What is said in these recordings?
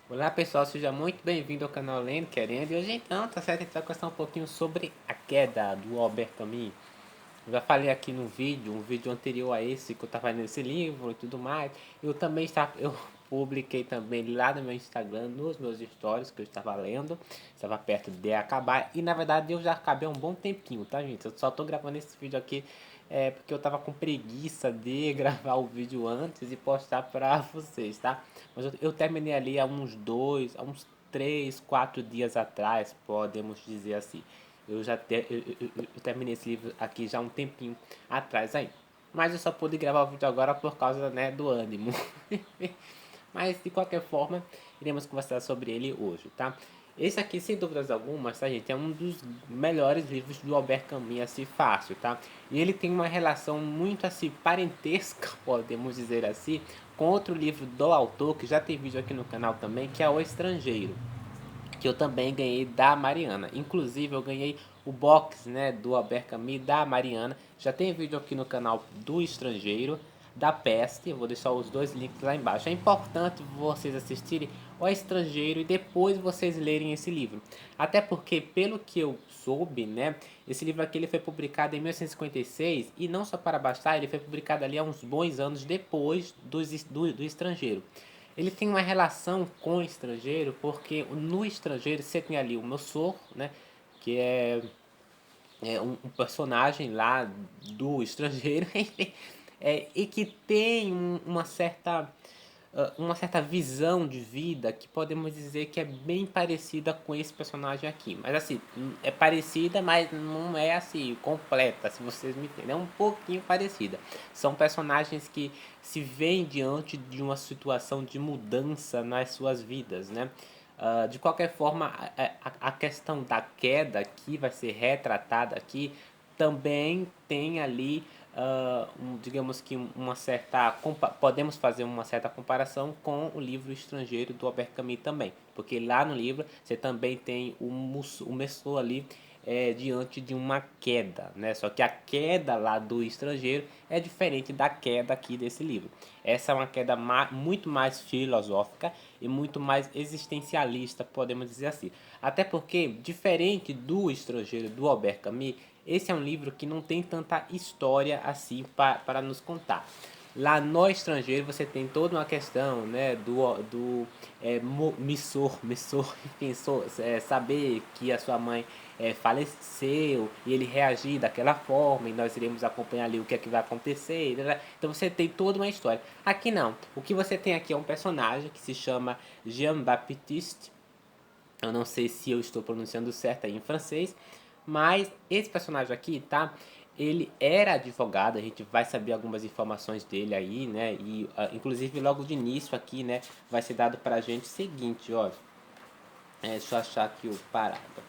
Olá pessoal, seja muito bem-vindo ao canal Lendo Querendo. E hoje então, tá certo, a gente vai conversar um pouquinho sobre A Queda, do Albert Camus. Eu já falei aqui no vídeo, um vídeo anterior a esse, que eu estava lendo esse livro e tudo mais. Eu publiquei também lá no meu Instagram, nos meus stories, que eu estava lendo. Estava perto de acabar. E na verdade eu já acabei há um bom tempinho, tá gente? Eu só tô gravando esse vídeo aqui porque eu tava com preguiça de gravar o vídeo antes e postar pra vocês, tá? Mas eu terminei ali há uns 3, 4 dias atrás, podemos dizer assim. Eu terminei esse livro aqui já há um tempinho atrás aí. Mas eu só pude gravar o vídeo agora por causa, né, do ânimo. Mas de qualquer forma, iremos conversar sobre ele hoje, tá? Esse aqui, sem dúvidas algumas, tá, gente, é um dos melhores livros do Albert Camus, assim, fácil, tá? E ele tem uma relação muito, assim, parentesca, podemos dizer assim, com outro livro do autor, que já tem vídeo aqui no canal também, que é O Estrangeiro, que eu também ganhei da Mariana. Inclusive, eu ganhei o box, né, do Albert Camus da Mariana. Já tem vídeo aqui no canal do Estrangeiro, da Peste. Eu vou deixar os dois links lá embaixo. É importante vocês assistirem O Estrangeiro e depois vocês lerem esse livro. Até porque, pelo que eu soube, né, esse livro aqui ele foi publicado em 1956 e não só para bastar, ele foi publicado ali há uns bons anos depois do Estrangeiro. Ele tem uma relação com o estrangeiro, porque no estrangeiro você tem ali o meu sogro, né? Que é um personagem lá do estrangeiro e que tem uma certa visão de vida que podemos dizer que é bem parecida com esse personagem aqui. Mas assim, é parecida, mas não é assim, completa, se vocês me entendem. É um pouquinho parecida. São personagens que se veem diante de uma situação de mudança nas suas vidas, né? De qualquer forma, a questão da queda que vai ser retratada aqui também tem ali, digamos que uma certa. Podemos fazer uma certa comparação com o livro Estrangeiro do Albert Camus também, porque lá no livro você também tem o Messou ali diante de uma queda, né? Só que a queda lá do Estrangeiro é diferente da queda aqui desse livro. Essa é uma queda muito mais filosófica e muito mais existencialista, podemos dizer assim. Até porque, diferente do Estrangeiro do Albert Camus, esse é um livro que não tem tanta história assim para nos contar. Lá no estrangeiro você tem toda uma questão, né, missor, enfim, saber que a sua mãe faleceu e ele reagir daquela forma e nós iremos acompanhar ali o que é que vai acontecer, né? Então você tem toda uma história. Aqui não, o que você tem aqui é um personagem que se chama Jean-Baptiste. Eu não sei se eu estou pronunciando certo aí em francês, mas esse personagem aqui, tá? Ele era advogado, a gente vai saber algumas informações dele aí, né? E inclusive logo de início aqui, né, vai ser dado pra gente o seguinte, ó. Deixa eu achar aqui o parágrafo.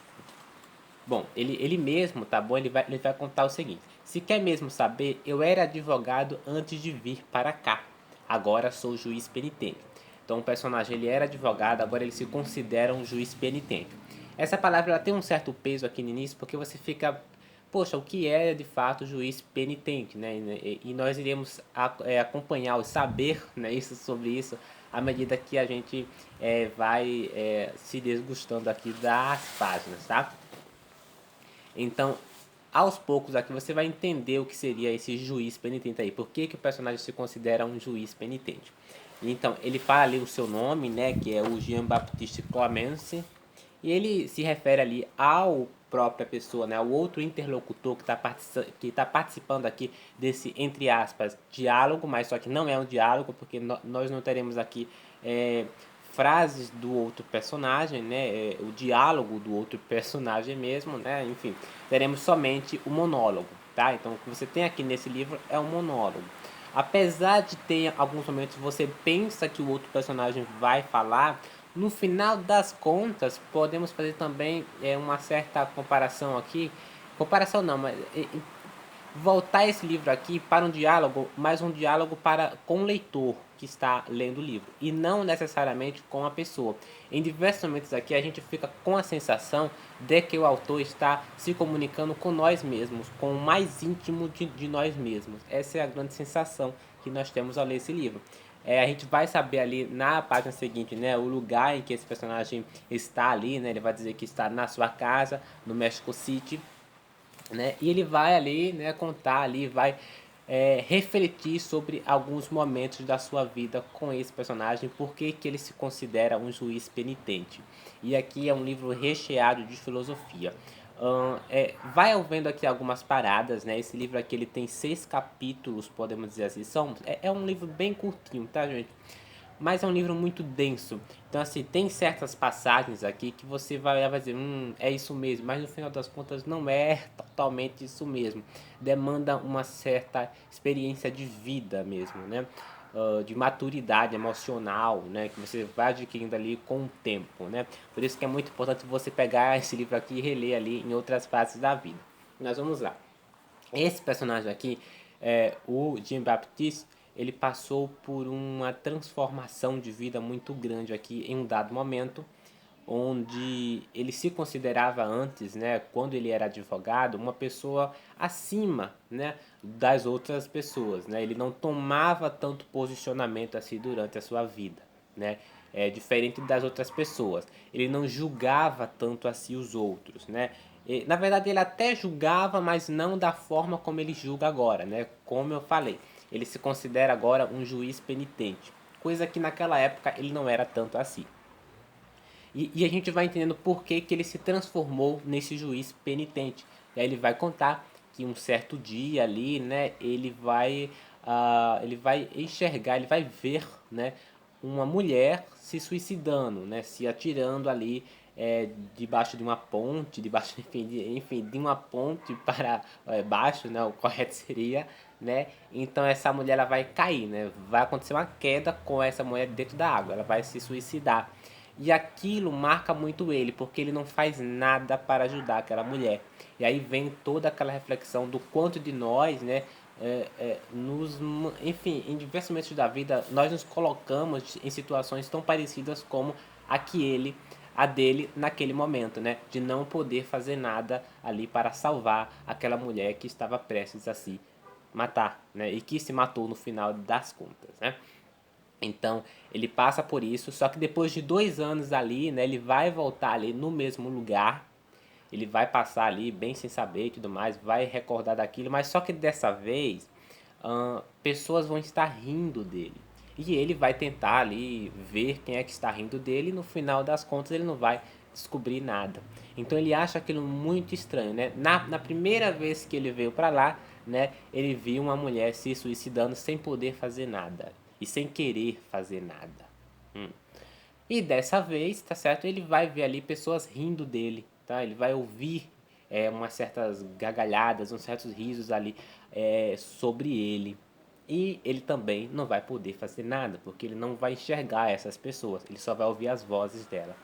Bom, ele mesmo, tá bom? Ele vai contar o seguinte: se quer mesmo saber, eu era advogado antes de vir para cá. Agora sou juiz penitente. Então o personagem ele era advogado, agora ele se considera um juiz penitente. Essa palavra ela tem um certo peso aqui no início porque você fica, poxa, o que é de fato juiz penitente, né? E nós iremos acompanhar, saber, né, isso sobre isso à medida que a gente vai se desgostando aqui das páginas, tá? Então, aos poucos aqui você vai entender o que seria esse juiz penitente aí. Por que, que o personagem se considera um juiz penitente? Então, ele fala ali o seu nome, né, que é o Jean-Baptiste Clemence, e ele se refere ali ao própria pessoa, né, ao outro interlocutor que tá participando aqui desse, entre aspas, diálogo, mas só que não é um diálogo, porque nós não teremos aqui frases do outro personagem, né, o diálogo do outro personagem mesmo, né, enfim, teremos somente o monólogo, tá? Então o que você tem aqui nesse livro é um monólogo. Apesar de ter alguns momentos você pensa que o outro personagem vai falar, no final das contas podemos fazer também uma certa comparação aqui, comparação não, mas voltar esse livro aqui para um diálogo, mas um diálogo com o leitor que está lendo o livro e não necessariamente com a pessoa. Em diversos momentos aqui a gente fica com a sensação de que o autor está se comunicando com nós mesmos, com o mais íntimo de nós mesmos. Essa é a grande sensação que nós temos ao ler esse livro. a gente vai saber ali na página seguinte, né, o lugar em que esse personagem está ali, né, ele vai dizer que está na sua casa, no Mexico City, né, e ele vai ali, né, contar ali, vai refletir sobre alguns momentos da sua vida com esse personagem, por que que ele se considera um juiz penitente. E aqui é um livro recheado de filosofia. Vai havendo aqui algumas paradas, né? Esse livro aqui ele tem 6 capítulos, podemos dizer assim. É um livro bem curtinho, tá, gente? Mas é um livro muito denso. Então, assim, tem certas passagens aqui que você vai olhar e vai dizer, é isso mesmo. Mas no final das contas não é totalmente isso mesmo. Demanda uma certa experiência de vida mesmo, né? De maturidade emocional, né? Que você vai adquirindo ali com o tempo, né? Por isso que é muito importante você pegar esse livro aqui e reler ali em outras fases da vida. Nós vamos lá. Esse personagem aqui, o Jean Baptiste, ele passou por uma transformação de vida muito grande aqui em um dado momento, onde ele se considerava antes, né, quando ele era advogado, uma pessoa acima, né, das outras pessoas, né? Ele não tomava tanto posicionamento assim durante a sua vida, né? Diferente das outras pessoas. Ele não julgava tanto assim os outros, né? Na verdade, ele até julgava, mas não da forma como ele julga agora, né? Como eu falei, ele se considera agora um juiz penitente, coisa que naquela época ele não era tanto assim. E a gente vai entendendo por que, que ele se transformou nesse juiz penitente. E aí ele vai contar que um certo dia ali, né, ele vai enxergar, ele vai ver, né, uma mulher se suicidando, né, se atirando ali debaixo de uma ponte, debaixo, enfim, de uma ponte para baixo, né, o correto seria, né? Então essa mulher ela vai cair, né? Vai acontecer uma queda com essa mulher dentro da água, ela vai se suicidar. E aquilo marca muito ele, porque ele não faz nada para ajudar aquela mulher. E aí vem toda aquela reflexão do quanto de nós, né, enfim, em diversos momentos da vida, nós nos colocamos em situações tão parecidas como a dele naquele momento, né, de não poder fazer nada ali para salvar aquela mulher que estava prestes a se matar, né, e que se matou no final das contas, né. Então, ele passa por isso, só que depois de 2 anos ali, né, ele vai voltar ali no mesmo lugar, ele vai passar ali bem sem saber e tudo mais, vai recordar daquilo, mas só que dessa vez, pessoas vão estar rindo dele. E ele vai tentar ali ver quem é que está rindo dele e no final das contas ele não vai descobrir nada. Então ele acha aquilo muito estranho, né? Na primeira vez que ele veio para lá, né, ele viu uma mulher se suicidando sem poder fazer nada e sem querer fazer nada. E dessa vez, tá certo? Ele vai ver ali pessoas rindo dele, tá? Ele vai ouvir umas certas gargalhadas, uns certos risos ali sobre ele. E ele também não vai poder fazer nada, porque ele não vai enxergar essas pessoas, ele só vai ouvir as vozes dela.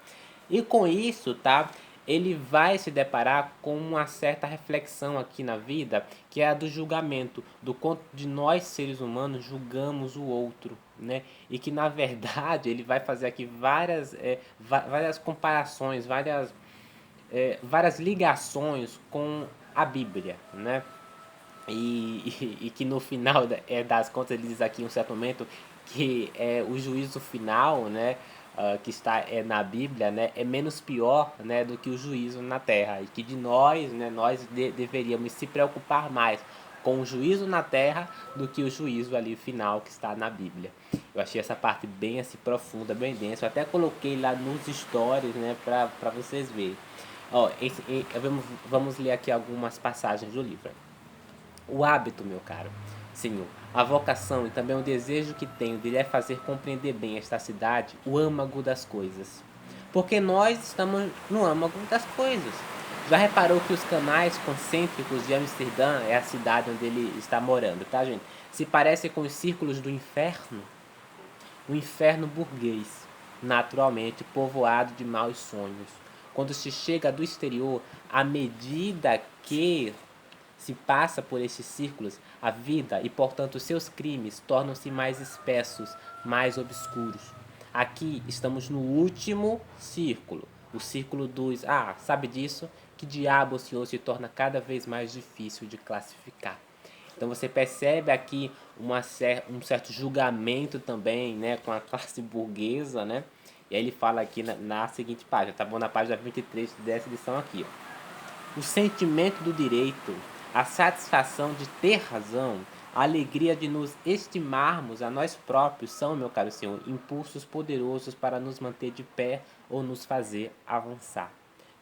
E com isso, tá? Ele vai se deparar com uma certa reflexão aqui na vida, que é a do julgamento, do quanto de nós seres humanos julgamos o outro, né? E que na verdade ele vai fazer aqui várias comparações, várias ligações com a Bíblia, né? E que no final das contas ele diz aqui em um certo momento que o juízo final, né, que está na Bíblia, né, é menos pior, né, do que o juízo na terra, e que de nós, né, deveríamos se preocupar mais com o juízo na terra do que o juízo ali final que está na Bíblia. Eu achei essa parte bem assim profunda, bem densa. Eu até coloquei lá nos stories, né, para vocês verem. Ó, vamos ler aqui algumas passagens do livro. O hábito, meu caro senhor, a vocação e também o desejo que tenho de lhe fazer compreender bem esta cidade, o âmago das coisas. Porque nós estamos no âmago das coisas. Já reparou que os canais concêntricos de Amsterdã é a cidade onde ele está morando, tá, gente? Se parecem com os círculos do inferno? O inferno burguês, naturalmente povoado de maus sonhos. Quando se chega do exterior, à medida que se passa por esses círculos, a vida e, portanto, seus crimes tornam-se mais espessos, mais obscuros. Aqui estamos no último círculo, o círculo dos sabe disso? Que diabo o Senhor se torna cada vez mais difícil de classificar. Então você percebe aqui um certo julgamento também, né, com a classe burguesa, né? E aí ele fala aqui na seguinte página, tá bom? Na página 23 dessa edição aqui, ó. O sentimento do direito, a satisfação de ter razão, a alegria de nos estimarmos a nós próprios são, meu caro senhor, impulsos poderosos para nos manter de pé ou nos fazer avançar.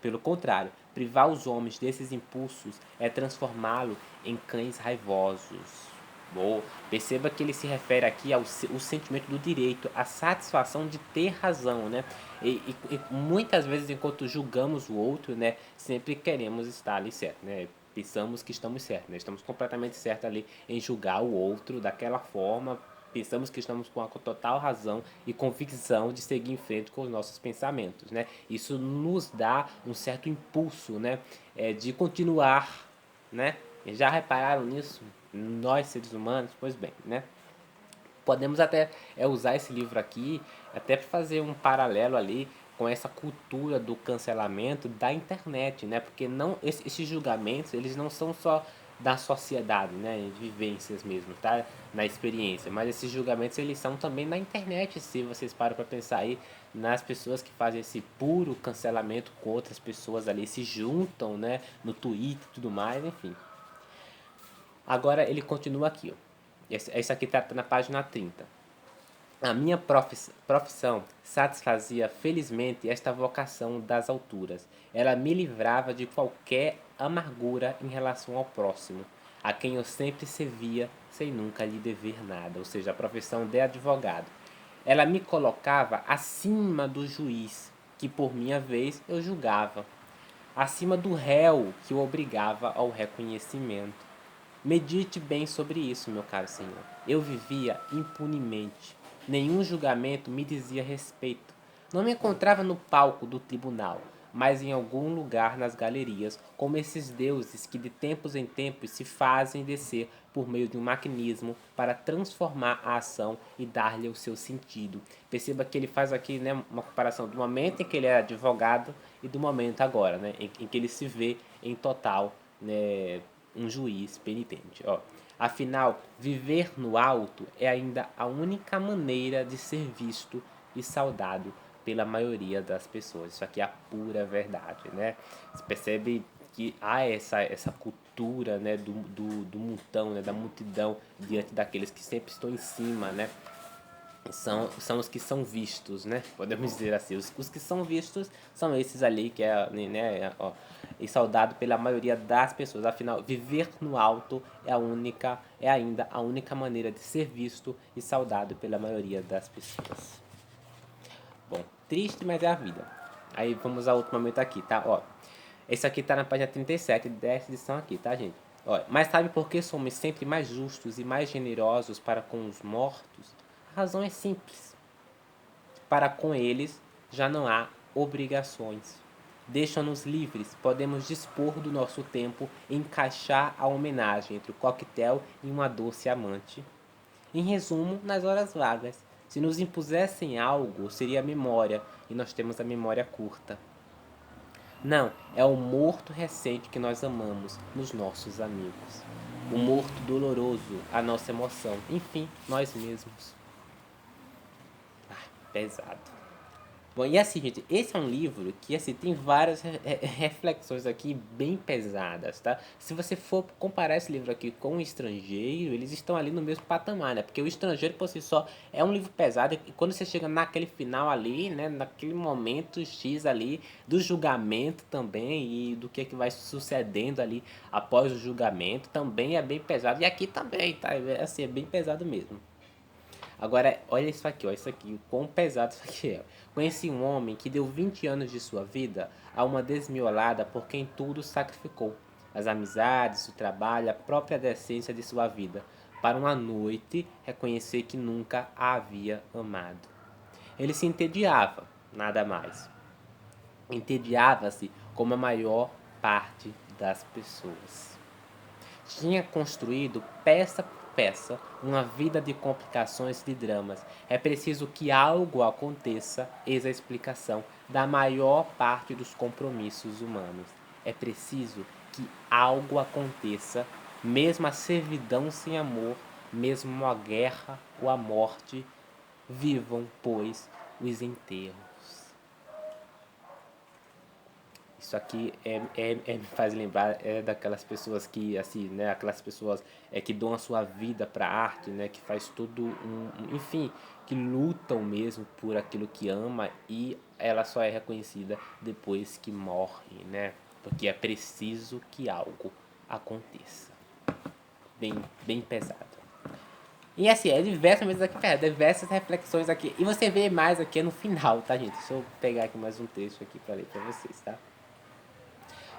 Pelo contrário, privar os homens desses impulsos é transformá-los em cães raivosos. Boa. Perceba que ele se refere aqui ao o sentimento do direito, a satisfação de ter razão, né? E muitas vezes, enquanto julgamos o outro, né, sempre queremos estar ali certo, né? Pensamos que estamos certos, né? Estamos completamente certos ali em julgar o outro daquela forma. Pensamos que estamos com a total razão e convicção de seguir em frente com os nossos pensamentos, né? Isso nos dá um certo impulso, né? De continuar, né? Já repararam nisso? Nós, seres humanos? Pois bem, né? Podemos até usar esse livro aqui até para fazer um paralelo ali com essa cultura do cancelamento da internet, né? Porque não esses julgamentos, eles não são só da sociedade, né, de vivências mesmo, tá? Na experiência, mas esses julgamentos eles são também na internet, se vocês param para pensar aí nas pessoas que fazem esse puro cancelamento com outras pessoas ali, se juntam, né, no Twitter e tudo mais, enfim. Agora ele continua aqui, ó. Esse aqui tá na página 30. A minha profissão satisfazia felizmente esta vocação das alturas. Ela me livrava de qualquer amargura em relação ao próximo, a quem eu sempre servia sem nunca lhe dever nada, ou seja, a profissão de advogado. Ela me colocava acima do juiz, que por minha vez eu julgava, acima do réu que o obrigava ao reconhecimento. Medite bem sobre isso, meu caro senhor. Eu vivia impunemente. Nenhum julgamento me dizia respeito. Não me encontrava no palco do tribunal, mas em algum lugar nas galerias, como esses deuses que de tempos em tempos se fazem descer por meio de um maquinismo para transformar a ação e dar-lhe o seu sentido. Perceba que ele faz aqui, né, uma comparação do momento em que ele é advogado e do momento agora, né, em que ele se vê em total, né, um juiz penitente. Ó. Afinal, viver no alto é ainda a única maneira de ser visto e saudado pela maioria das pessoas. Isso aqui é a pura verdade, né? Você percebe que há essa cultura, né, do montão, né, da multidão diante daqueles que sempre estão em cima, né? São os que são vistos, né? Podemos dizer assim. Os que são vistos são esses ali que é, né, ó, e saudado pela maioria das pessoas. Afinal, viver no alto é ainda a única maneira de ser visto e saudado pela maioria das pessoas. Bom, triste, mas é a vida. Aí vamos ao outro momento aqui, tá? Ó, esse aqui tá na página 37 dessa edição aqui, tá, gente? Ó, mas sabe por que somos sempre mais justos e mais generosos para com os mortos? A razão é simples. Para com eles já não há obrigações. Deixam-nos livres, podemos dispor do nosso tempo e encaixar a homenagem entre o coquetel e uma doce amante. Em resumo, nas horas vagas. Se nos impusessem algo, seria a memória, e nós temos a memória curta. Não, é o morto recente que nós amamos nos nossos amigos. O morto doloroso, a nossa emoção. Enfim, nós mesmos. Pesado. Bom, e assim, gente, esse é um livro que, assim, tem várias reflexões aqui bem pesadas, tá? Se você for comparar esse livro aqui com o Estrangeiro, eles estão ali no mesmo patamar, né? Porque o Estrangeiro, por si só, é um livro pesado e quando você chega naquele final ali, né? Naquele momento X ali, do julgamento também e do que vai sucedendo ali após o julgamento, também é bem pesado. E aqui também, tá? Assim, é bem pesado mesmo. Agora, olha isso aqui, ó, isso aqui, o quão pesado isso aqui é. Conheci um homem que deu 20 anos de sua vida a uma desmiolada por quem tudo sacrificou. As amizades, o trabalho, a própria decência de sua vida, para uma noite reconhecer que nunca a havia amado. Ele se entediava, nada mais. Entediava-se como a maior parte das pessoas. Tinha construído peça por peça uma vida de complicações e de dramas. É preciso que algo aconteça, eis a explicação da maior parte dos compromissos humanos. É preciso que algo aconteça Mesmo a servidão sem amor, mesmo a guerra ou a morte, vivam, pois, os enterros. Isso aqui me faz lembrar daquelas pessoas que, assim, né, aquelas pessoas que doam a sua vida para a arte, né, que faz tudo enfim, que lutam mesmo por aquilo que ama e ela só é reconhecida depois que morre, né, porque é preciso que algo aconteça. Bem pesado. E assim, é diversas vezes aqui, diversas reflexões aqui. E você vê mais aqui no final, tá, gente? Deixa eu pegar aqui mais um texto aqui para ler para vocês, tá?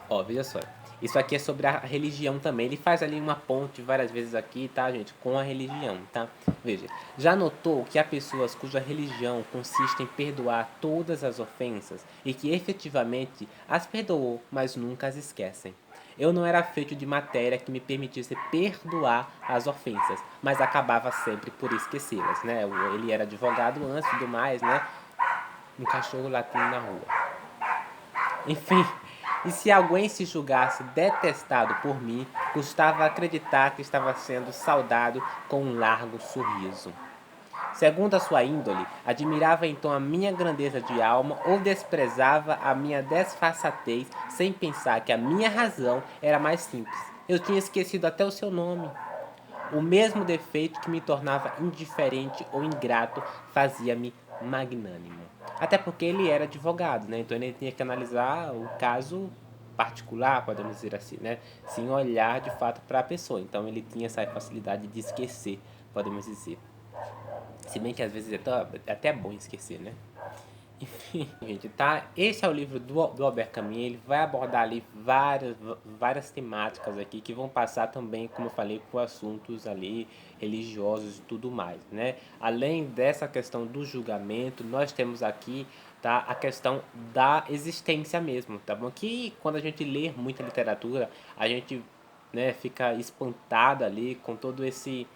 Ó, veja só. Isso aqui é sobre a religião também. Ele faz ali uma ponte várias vezes aqui, tá, gente? Com a religião, tá? Veja. Já notou que há pessoas cuja religião consiste em perdoar todas as ofensas e que efetivamente as perdoou, mas nunca as esquecem. Eu não era feito de matéria que me permitisse perdoar as ofensas, mas acabava sempre por esquecê-las, né? Ele era advogado antes e tudo mais, né? Um cachorro latindo na rua. Enfim, e se alguém se julgasse detestado por mim, custava acreditar que estava sendo saudado com um largo sorriso. Segundo a sua índole, admirava então a minha grandeza de alma ou desprezava a minha desfaçatez sem pensar que a minha razão era mais simples. Eu tinha esquecido até o seu nome. O mesmo defeito que me tornava indiferente ou ingrato fazia-me magnânimo. Até porque ele era advogado, né? Então ele tinha que analisar o caso particular, podemos dizer assim, né? Sem olhar de fato para a pessoa. Então ele tinha essa facilidade de esquecer, podemos dizer. Se bem que às vezes é até bom esquecer, né? Enfim, gente, tá? Esse é o livro do Albert Camus. Ele vai abordar ali várias temáticas aqui que vão passar também, como eu falei, por assuntos ali religiosos e tudo mais, né? Além dessa questão do julgamento, nós temos aqui, tá, a questão da existência mesmo, tá bom? Que quando a gente lê muita literatura, a gente, né, fica espantado ali com todo esse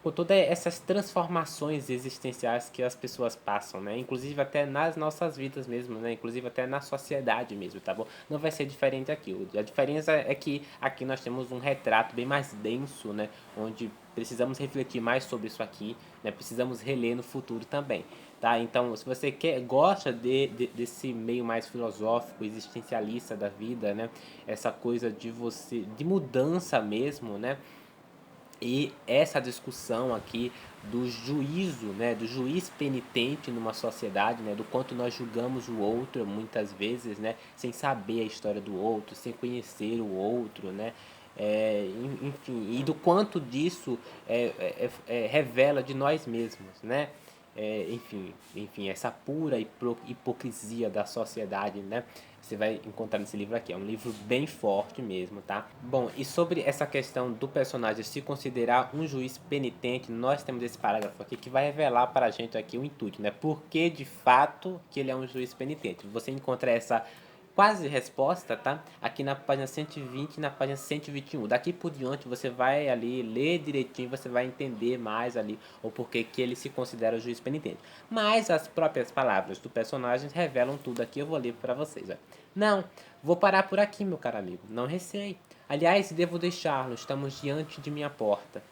por todas essas transformações existenciais que as pessoas passam, né? Inclusive até nas nossas vidas mesmo, né? Inclusive até na sociedade mesmo, tá bom? Não vai ser diferente aqui. A diferença é que aqui nós temos um retrato bem mais denso, né? Onde precisamos refletir mais sobre isso aqui, né? Precisamos reler no futuro também, tá? Então, se você gosta desse meio mais filosófico, existencialista da vida, né? Essa coisa de mudança mesmo, né? E essa discussão aqui do juízo, né, do juiz penitente numa sociedade, né, do quanto nós julgamos o outro muitas vezes, né, sem saber a história do outro, sem conhecer o outro, né, enfim, e do quanto disso revela de nós mesmos, né, enfim, essa pura hipocrisia da sociedade, né? Você vai encontrar nesse livro aqui. É um livro bem forte mesmo, tá? Bom, e sobre essa questão do personagem se considerar um juiz penitente, nós temos esse parágrafo aqui que vai revelar para a gente aqui o intuito, né? Por que de fato que ele é um juiz penitente? Você encontra essa quase resposta, tá? Aqui na página 120 e na página 121. Daqui por diante você vai ali ler direitinho, você vai entender mais ali o porquê que ele se considera o juiz penitente. Mas as próprias palavras do personagem revelam tudo aqui, eu vou ler para vocês. Ó. Não, vou parar por aqui, meu caro amigo. Não receie. Aliás, devo deixá-lo, estamos diante de minha porta.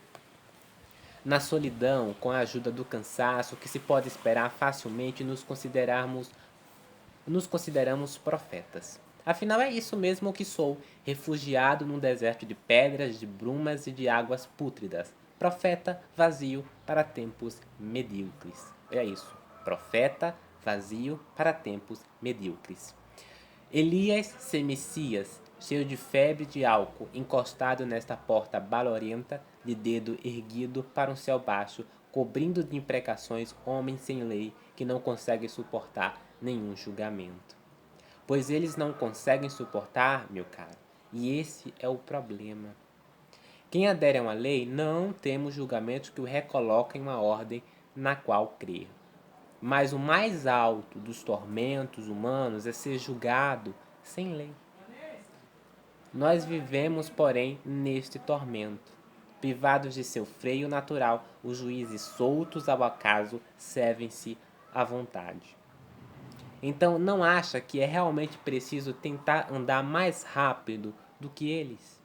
Na solidão, com a ajuda do cansaço, que se pode esperar facilmente nos consideramos profetas. Afinal, é isso mesmo que sou, refugiado num deserto de pedras, de brumas e de águas pútridas. Profeta vazio para tempos medíocres. É isso. Profeta vazio para tempos medíocres. Elias ser Messias, cheio de febre de álcool, encostado nesta porta balorenta, de dedo erguido para um céu baixo, cobrindo de imprecações homens sem lei que não conseguem suportar nenhum julgamento. Pois eles não conseguem suportar, meu caro, e esse é o problema. Quem adere a uma lei não temos julgamentos que o recoloquem em uma ordem na qual crer. Mas o mais alto dos tormentos humanos é ser julgado sem lei. Nós vivemos, porém, neste tormento. Privados de seu freio natural, os juízes soltos ao acaso servem-se à vontade. Então, não acha que é realmente preciso tentar andar mais rápido do que eles?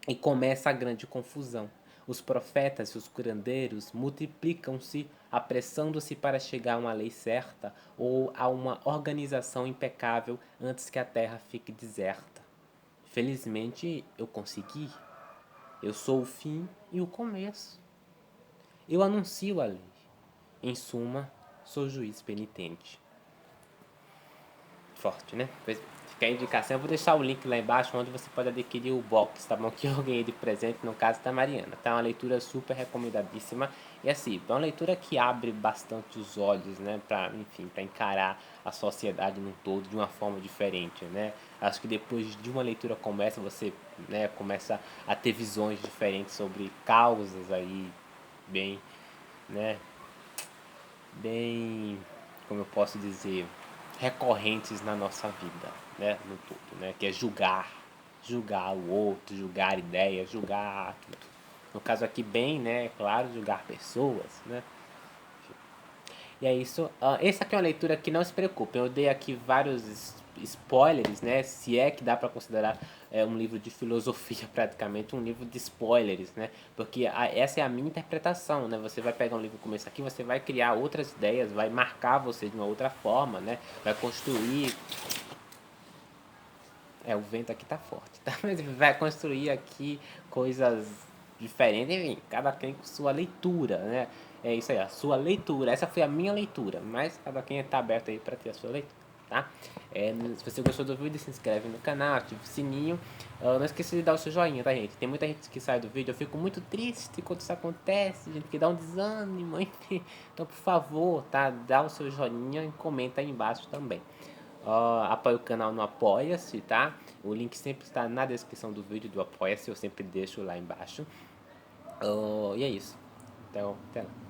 E começa a grande confusão. Os profetas e os curandeiros multiplicam-se, apressando-se para chegar a uma lei certa ou a uma organização impecável antes que a terra fique deserta. Felizmente eu consegui. Eu sou o fim e o começo. Eu anuncio a lei. Em suma, sou juiz penitente. Forte, né? Fica a indicação. Eu vou deixar o link lá embaixo onde você pode adquirir o box, tá bom? Que eu ganhei de presente, no caso da Mariana. Tá uma leitura super recomendadíssima. E assim, é uma leitura que abre bastante os olhos, né? Enfim, para encarar a sociedade num todo de uma forma diferente, né? Acho que depois de uma leitura como essa, você, né, começa a ter visões diferentes sobre causas aí, bem, né? Bem, como eu posso dizer, recorrentes na nossa vida, né, no todo, né, que é julgar o outro, julgar ideias, julgar tudo. No caso aqui bem, né, claro, julgar pessoas, né. E é isso. Essa aqui é uma leitura que não se preocupem. Eu dei aqui vários spoilers, né? Se é que dá para considerar um livro de filosofia praticamente, um livro de spoilers, né? Porque essa é a minha interpretação, né? Você vai pegar um livro como esse aqui, você vai criar outras ideias, vai marcar você de uma outra forma, né? Vai construir. O vento aqui tá forte, tá? Mas vai construir aqui coisas diferentes, enfim, cada quem com sua leitura, né? É isso aí, a sua leitura. Essa foi a minha leitura, mas cada quem tá aberto aí para ter a sua leitura, tá? Se você gostou do vídeo, se inscreve no canal, ativa o sininho. Não esqueça de dar o seu joinha, tá, gente? Tem muita gente que sai do vídeo, eu fico muito triste quando isso acontece, gente, que dá um desânimo, enfim. Então, por favor, tá? Dá o seu joinha e comenta aí embaixo também. Apoie o canal no Apoia-se, tá? O link sempre está na descrição do vídeo do Apoia-se, eu sempre deixo lá embaixo. E é isso. Então, até lá.